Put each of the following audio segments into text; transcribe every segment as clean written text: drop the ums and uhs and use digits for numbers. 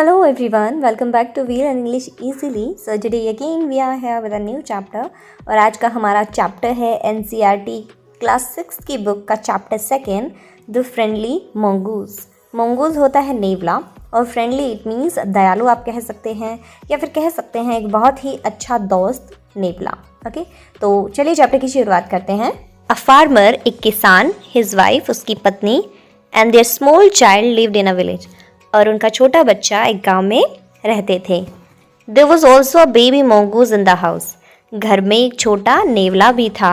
Hello everyone, welcome back to Wheel and English Easily. So today again we are here with a new chapter और आज का हमारा chapter है NCERT class 6 की book का chapter 2 the friendly mongoose. Mongoose होता है नेवला और फ्रेंडली इट मीन्स दयालु आप कह सकते हैं या फिर कह सकते हैं एक बहुत ही अच्छा दोस्त नेवला। ओके, तो चलिए चैप्टर की शुरुआत करते हैं। अ फार्मर एक किसान, हिज वाइफ उसकी पत्नी and their small child lived in a village और उनका छोटा बच्चा एक गांव में रहते थे। There was also a baby mongoose in the house. घर में एक छोटा नेवला भी था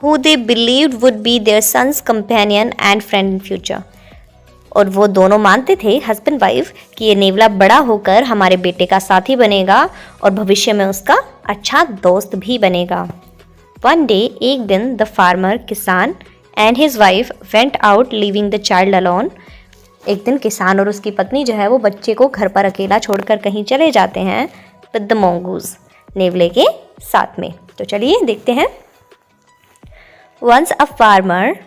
who they believed would be their son's companion and friend in future. और वो दोनों मानते थे हस्बैंड वाइफ कि ये नेवला बड़ा होकर हमारे बेटे का साथी बनेगा और भविष्य में उसका अच्छा दोस्त भी बनेगा। वन डे एक दिन द फार्मर किसान and his wife went out leaving the child alone. एक दिन किसान और उसकी पत्नी जो है वो बच्चे को घर पर अकेला छोड़कर कहीं चले जाते हैं विद द mongoose नेवले के साथ में। तो चलिए देखते हैं। Once a farmer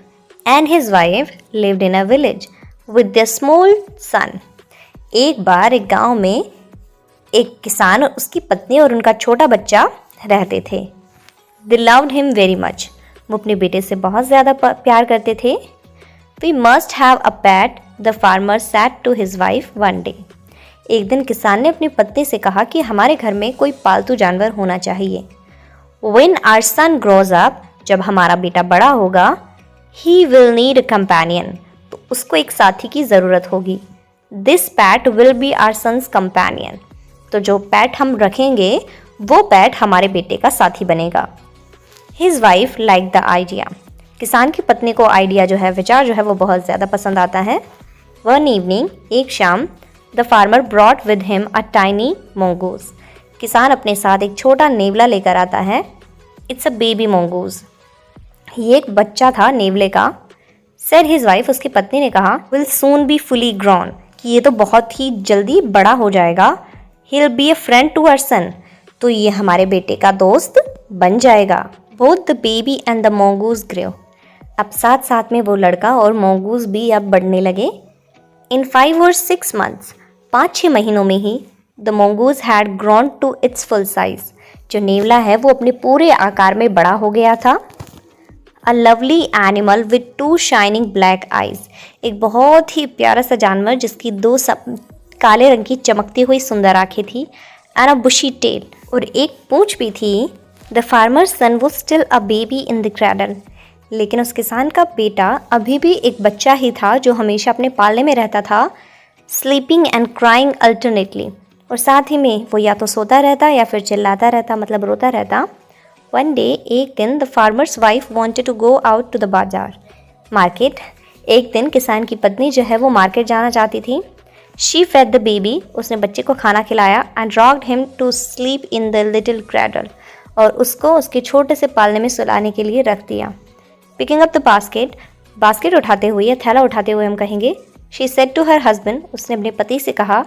and his wife lived in a village with the small son. एक बार एक गांव में एक किसान और उसकी पत्नी और उनका छोटा बच्चा रहते थे। They loved him very much. वो अपने बेटे से बहुत ज़्यादा प्यार करते थे। We must have a pet the farmer said to his wife one day. एक दिन किसान ने अपनी पत्नी से कहा कि हमारे घर में कोई पालतू जानवर होना चाहिए। When our son grows up, जब हमारा बेटा बड़ा होगा, he will need a companion, तो उसको एक साथी की ज़रूरत होगी। This pet will be our son's companion, तो जो पैट हम रखेंगे वो पैट हमारे बेटे का साथी बनेगा। His wife liked the idea, किसान की पत्नी को आइडिया जो है, विचार जो है वो बहुत ज़्यादा पसंद आता है। वन इवनिंग एक शाम the farmer brought with him a tiny mongoose। किसान अपने साथ एक छोटा नेवला लेकर आता है। इट्स अ बेबी mongoose, ये एक बच्चा था नेवले का। सेड हिज वाइफ, उसकी पत्नी ने कहा, will soon be fully grown, कि ये तो बहुत ही जल्दी बड़ा हो जाएगा। He will be a friend to our son, तो ये हमारे बेटे का दोस्त बन जाएगा। Both the baby and the mongoose grow. अब साथ साथ में वो लड़का और mongoose भी अब बढ़ने लगे। इन 5 or 6 months, 5-6 महीनों में ही the mongoose had grown to its full size. जो नेवला है वो अपने पूरे आकार में बड़ा हो गया था। A lovely animal with 2 shining black eyes, एक बहुत ही प्यारा सा जानवर जिसकी 2 काले रंग की चमकती हुई सुंदर आंखें थी। एंड अ बुशी टेल, और एक पूंछ भी थी। The farmer's son was still a baby in the cradle, लेकिन उस किसान का बेटा अभी भी एक बच्चा ही था जो हमेशा अपने पालने में रहता था। स्लीपिंग एंड क्राइंग अल्टरनेटली, और साथ ही में वो या तो सोता रहता या फिर चिल्लाता रहता, मतलब रोता रहता। वन डे एक दिन the farmer's wife wanted to go out to the bazaar market. एक दिन किसान की पत्नी जो है वो मार्केट जाना चाहती थी। शी फेड द बेबी, उसने बच्चे को खाना खिलाया। And rocked him to sleep in the little cradle, और उसको उसके छोटे से पालने में सुलाने के लिए रख दिया। Picking up the basket, basket उठाते हुए या थैला उठाते हुए हम कहेंगे, she said to her husband, उसने अपने पति से कहा,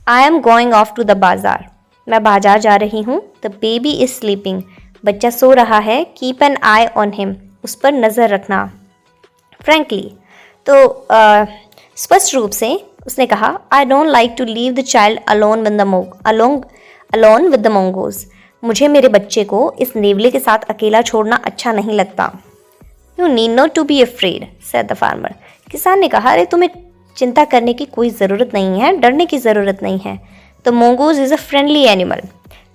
I am going off to the bazaar, मैं बाजार जा रही हूँ। द बेबी इज स्लीपिंग, बच्चा सो रहा है। Keep an I on him, उस पर नज़र रखना। फ्रेंकली, तो स्पष्ट रूप से उसने कहा, I don't like to leave the child alone with the mongoose, मुझे मेरे बच्चे को इस नेवले के साथ अकेला छोड़ना अच्छा नहीं लगता। You need not to be afraid said the farmer, किसान ने कहा, अरे तुम्हें चिंता करने की कोई ज़रूरत नहीं है, डरने की ज़रूरत नहीं है। The mongoose is a friendly animal,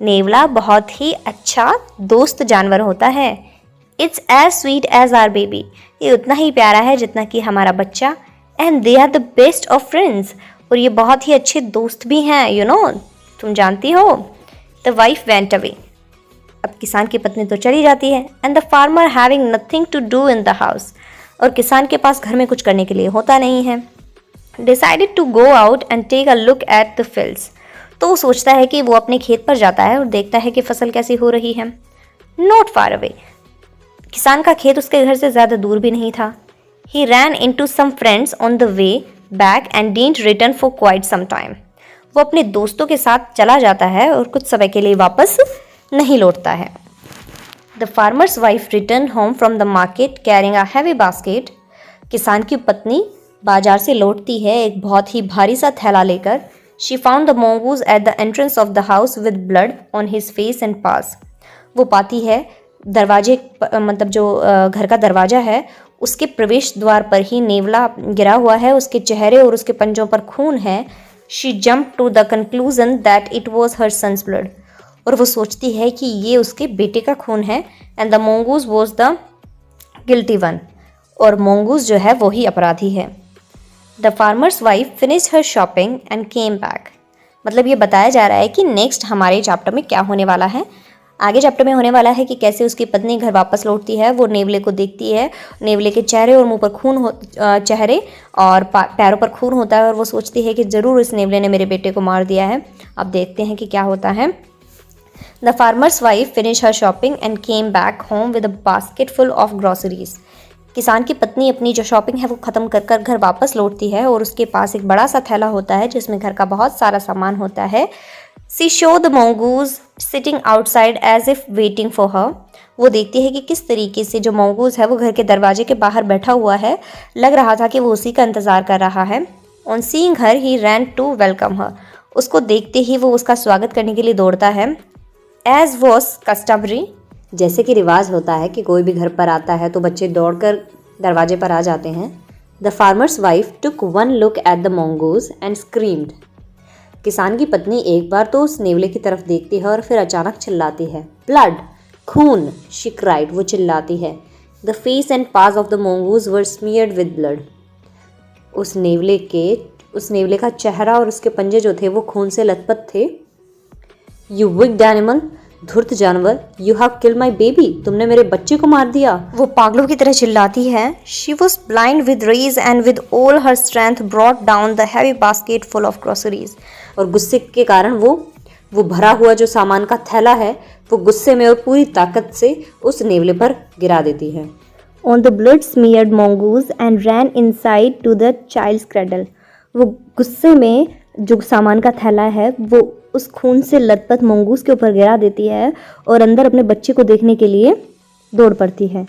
नेवला बहुत ही अच्छा दोस्त जानवर होता है। It's as sweet as our baby, ये उतना ही प्यारा है जितना कि हमारा बच्चा। And they are the best of friends, और ये बहुत ही अच्छे दोस्त भी हैं, यू नो, तुम जानती हो। द वाइफ वेंट अवे, अब किसान की पत्नी तो चली जाती है। And the farmer having nothing to do in the house, और किसान के पास घर में कुछ करने के लिए होता नहीं है। Decided to go out and take a look at the fields, तो वो सोचता है कि वो अपने खेत पर जाता है और देखता है कि फसल कैसी हो रही है। नॉट फार अवे, किसान का खेत उसके घर से ज़्यादा दूर भी नहीं था। He ran into some friends on the way back and didn't return for quite some time, वो अपने दोस्तों के साथ चला जाता है और कुछ समय के लिए वापस नहीं लौटता है। The farmer's wife return home from the market carrying a heavy basket, किसान की पत्नी बाजार से लौटती है एक बहुत ही भारी सा थैला लेकर। She found the mongoose at the entrance of the house with blood on his face and paws. वो पाती है दरवाजे मतलब जो घर का दरवाजा है उसके प्रवेश द्वार पर ही नेवला गिरा हुआ है, उसके चेहरे और उसके पंजों पर खून है। She jump to the conclusion that it was her son's blood. और वो सोचती है कि ये उसके बेटे का खून है। And the mongoose was the guilty one. और mongoose जो है वो ही अपराधी है। The farmer's wife finish her shopping and came back. मतलब ये बताया जा रहा है कि नेक्स्ट हमारे चैप्टर में क्या होने वाला है। आगे चैप्टर में होने वाला है कि कैसे उसकी पत्नी घर वापस लौटती है। वो नेवले को देखती है, नेवले के चेहरे और मुंह पर खून चेहरे और पैरों पर खून होता है और वो सोचती है कि ज़रूर इस नेवले ने मेरे बेटे को मार दिया है। अब देखते हैं कि क्या होता है। The farmer's wife finish her shopping and came back home with a basket full of groceries. किसान की पत्नी अपनी जो शॉपिंग है वो ख़त्म कर कर घर वापस लौटती है और उसके पास एक बड़ा सा थैला होता है जिसमें घर का बहुत सारा सामान होता है। She saw the mongoose sitting outside as if waiting for her. वो देखती है कि किस तरीके से जो mongoose है वो घर के दरवाजे के बाहर बैठा हुआ है, लग रहा था कि वो उसी का इंतज़ार कर रहा है। On seeing her he ran to welcome her. उसको देखते ही वो उसका स्वागत करने के लिए दौड़ता है। एज वॉज कस्टमरी, जैसे कि रिवाज होता है कि कोई भी घर पर आता है तो बच्चे दौड़कर दरवाजे पर आ जाते हैं। The farmer's wife took one look at the mongoose and screamed. किसान की पत्नी एक बार तो उस नेवले की तरफ देखती है और फिर अचानक चिल्लाती है, ब्लड, खून। शी क्राइड, वो चिल्लाती है। The face and paws of the mongoose were smeared with blood. उस नेवले का चेहरा और उसके पंजे जो थे वो खून से लथपथ थे। यू विक्ड एनिमल, धूर्त जानवर, you have killed my baby, तुमने मेरे बच्चे को मार दिया। वो पागलों की तरह चिल्लाती है। She was blind with rage and with all her strength brought down the heavy basket full of groceries. और गुस्से के कारण वो भरा हुआ जो सामान का थैला है वो गुस्से में और पूरी ताकत से उस नेवले पर गिरा देती है। On the blood smeared mongoose and ran inside to the child's cradle. वो गुस्से में जो सामान का थैला है वो उस खून से लथपथ mongoose के ऊपर गिरा देती है और अंदर अपने बच्चे को देखने के लिए दौड़ पड़ती है।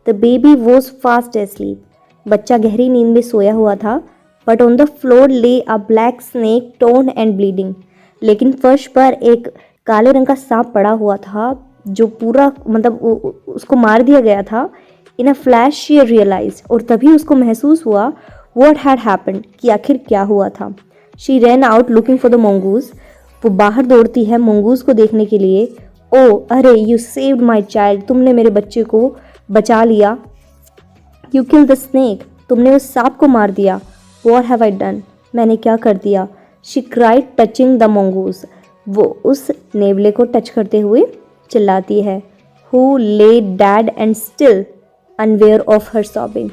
The baby was fast asleep. बच्चा गहरी नींद में सोया हुआ था। बट ऑन द फ्लोर ले अ black snake torn and bleeding. लेकिन फर्श पर एक काले रंग का सांप पड़ा हुआ था जो पूरा मतलब उसको मार दिया गया था। इन अ फ्लैश शी रियलाइज, और तभी उसको महसूस हुआ व्हाट हैड हैपेंड, कि आखिर क्या हुआ था। She ran out looking for the mongoose। वो बाहर दौड़ती है mongoose को देखने के लिए। ओ अरे, यू सेव्ड माई चाइल्ड, तुमने मेरे बच्चे को बचा लिया। यू किल द स्नेक, तुमने उस सांप को मार दिया। What have I done? मैंने क्या कर दिया। She cried touching the mongoose। वो उस नेवले को टच करते हुए चिल्लाती है। Who lay dead and still unaware of her sobbing।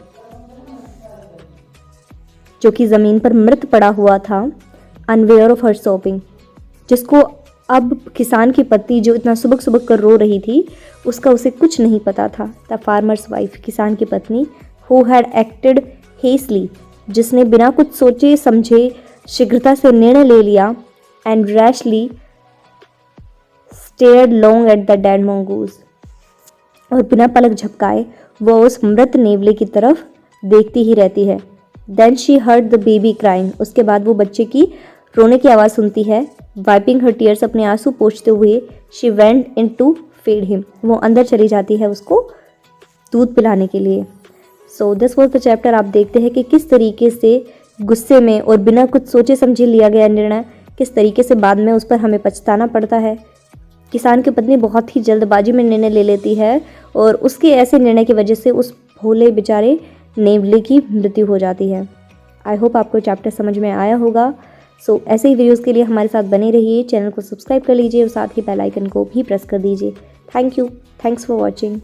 जो कि ज़मीन पर मृत पड़ा हुआ था, unaware of her sobbing, जिसको अब किसान की पत्नी जो इतना सुबक सुबक कर रो रही थी उसका उसे कुछ नहीं पता था। द फार्मर्स वाइफ, किसान की पत्नी, who had acted hastily, जिसने बिना कुछ सोचे समझे शीघ्रता से निर्णय ले लिया। And rashly stared long at the dead mongoose। और बिना पलक झपकाए वो उस मृत नेवले की तरफ देखती ही रहती है। Then she heard the baby crying. उसके बाद वो बच्चे की रोने की आवाज़ सुनती है। वाइपिंग हर टीयर्स, अपने आंसू पोंछते हुए, she went in to feed him. वो अंदर चली जाती है उसको दूध पिलाने के लिए। So this was the chapter. आप देखते हैं कि किस तरीके से गुस्से में और बिना कुछ सोचे समझे लिया गया निर्णय किस तरीके से बाद में उस पर हमें पछताना पड़ता है। किसान की पत्नी बहुत ही जल्दबाजी में निर्णय ले लेती है और उसके ऐसे निर्णय की वजह से उस भोले बेचारे नेवले की मृत्यु हो जाती है। आई होप आपको चैप्टर समझ में आया होगा। सो ऐसे ही वीडियोज़ के लिए हमारे साथ बने रहिए। चैनल को सब्सक्राइब कर लीजिए और साथ ही बेल आइकन को भी प्रेस कर दीजिए। Thank you. Thanks for watching.